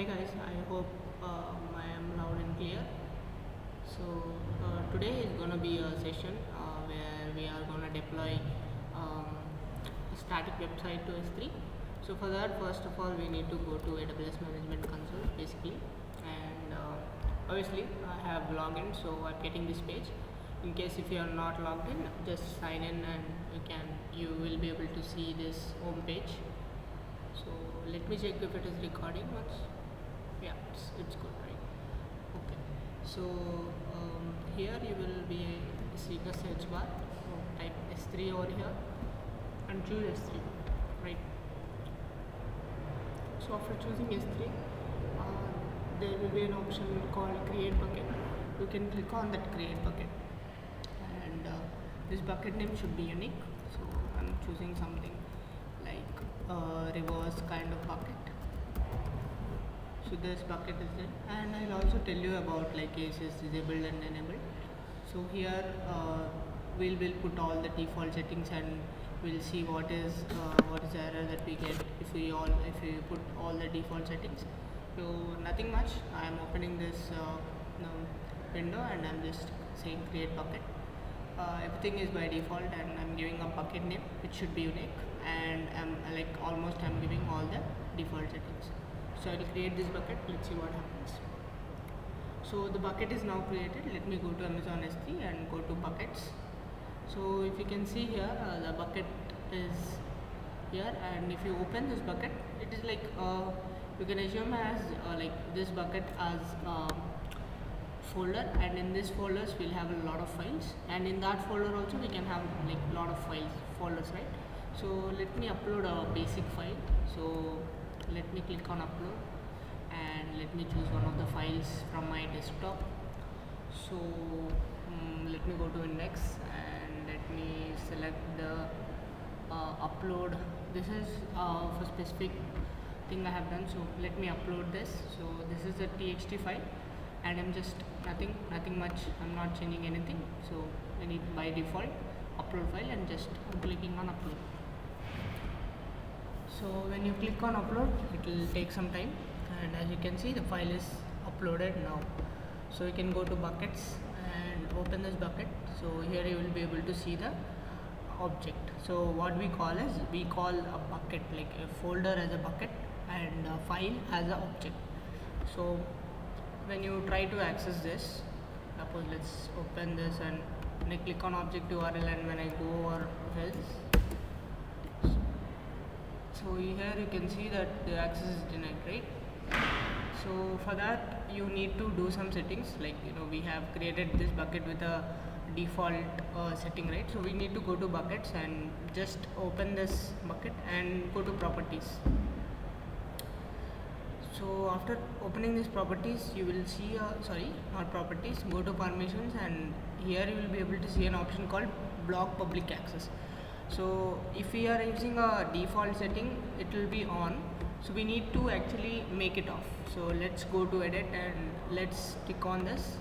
Hey guys, I hope I am loud and clear. So today is gonna be a session where we are gonna deploy um, a static website to S3. So for that, first of all, we need to go to AWS Management Console basically, and obviously I have login, so I'm getting this page. In case if you are not logged in, just sign in and you will be able to see this home page. So let me check if it is recording once. Yeah, it's good, right? Okay. So here you will be seeing a search bar. So type S3 over here and choose S3, right? So after choosing S3, there will be an option called create bucket. You can click on that create bucket, and this bucket name should be unique. So I'm choosing something like reverse kind of bucket. So this bucket is there, and I'll also tell you about like cases disabled and enabled. So here we'll put all the default settings, and we'll see what is the error that we get if we put all the default settings. So nothing much. I am opening this window and I'm just saying create bucket. Everything is by default, and I'm giving a bucket name which should be unique, and I'm giving all the default settings. So I'll create this bucket. Let's see what happens. So the bucket is now created. Let me go to Amazon S3 and go to buckets. So if you can see here, the bucket is here, and if you open this bucket, it is like you can assume as like this bucket as folder, and in this folders we'll have a lot of files, and in that folder also we can have like lot of folders, right? So let me upload a basic file. So let me click on upload, and let me choose one of the files from my desktop. So let me go to index, and let me select the upload. This is for specific thing I have done. So let me upload this. So this is a txt file, and I'm just nothing much, I'm not changing anything. So I need by default upload file, and just I'm clicking on upload. So when you click on upload, it will take some time, and as you can see, the file is uploaded now. So you can go to buckets and open this bucket. So here you will be able to see the object. So what we call a bucket, like a folder as a bucket and a file as an object. So when you try to access this, suppose let's open this, and when I click on object URL, and when I go over this, so here you can see that the access is denied, right? So for that you need to do some settings, like we have created this bucket with a default setting, right? So we need to go to buckets and just open this bucket and go to properties. So after opening these properties, you will see not properties, go to permissions, and here you will be able to see an option called block public access. So if we are using a default setting, it will be on, so we need to actually make it off. So let's go to edit, and let's click on this.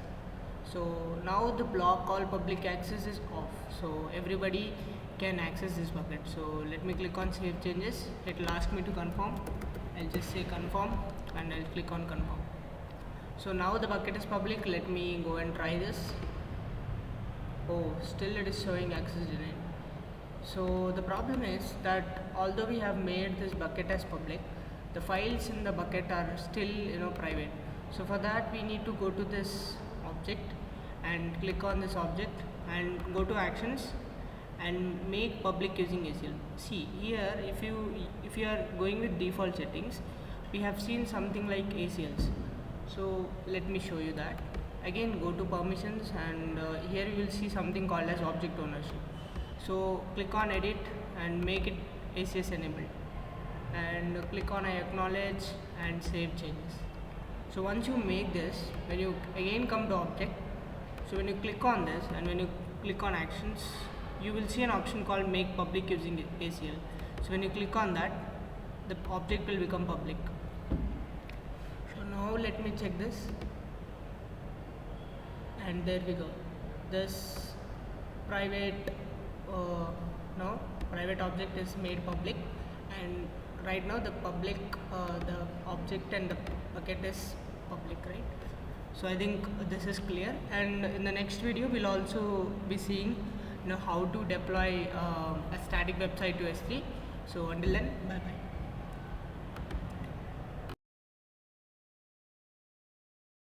So now the block all public access is off, so everybody can access this bucket. So let me click on save changes. It will ask me to confirm. I'll just say confirm, and I'll click on confirm. So now the bucket is public. Let me go and try this. Oh, still it is showing access denied. So the problem is that although we have made this bucket as public, the files in the bucket are still private. So for that we need to go to this object and click on this object and go to actions and make public using ACL. See here, if you are going with default settings, we have seen something like ACLs. So let me show you that. Again, go to permissions, and here you will see something called as object ownership. So click on edit and make it ACS enabled, and click on I acknowledge and save changes. So once you make this, when you again come to object, so when you click on this and when you click on actions, you will see an option called make public using ACL. So when you click on that, the object will become public. So now let me check this, and there we go. This private private object is made public, and right now the public, the object and the bucket is public, right? So I think this is clear, and in the next video we'll also be seeing how to deploy a static website to S3. So until then, bye bye.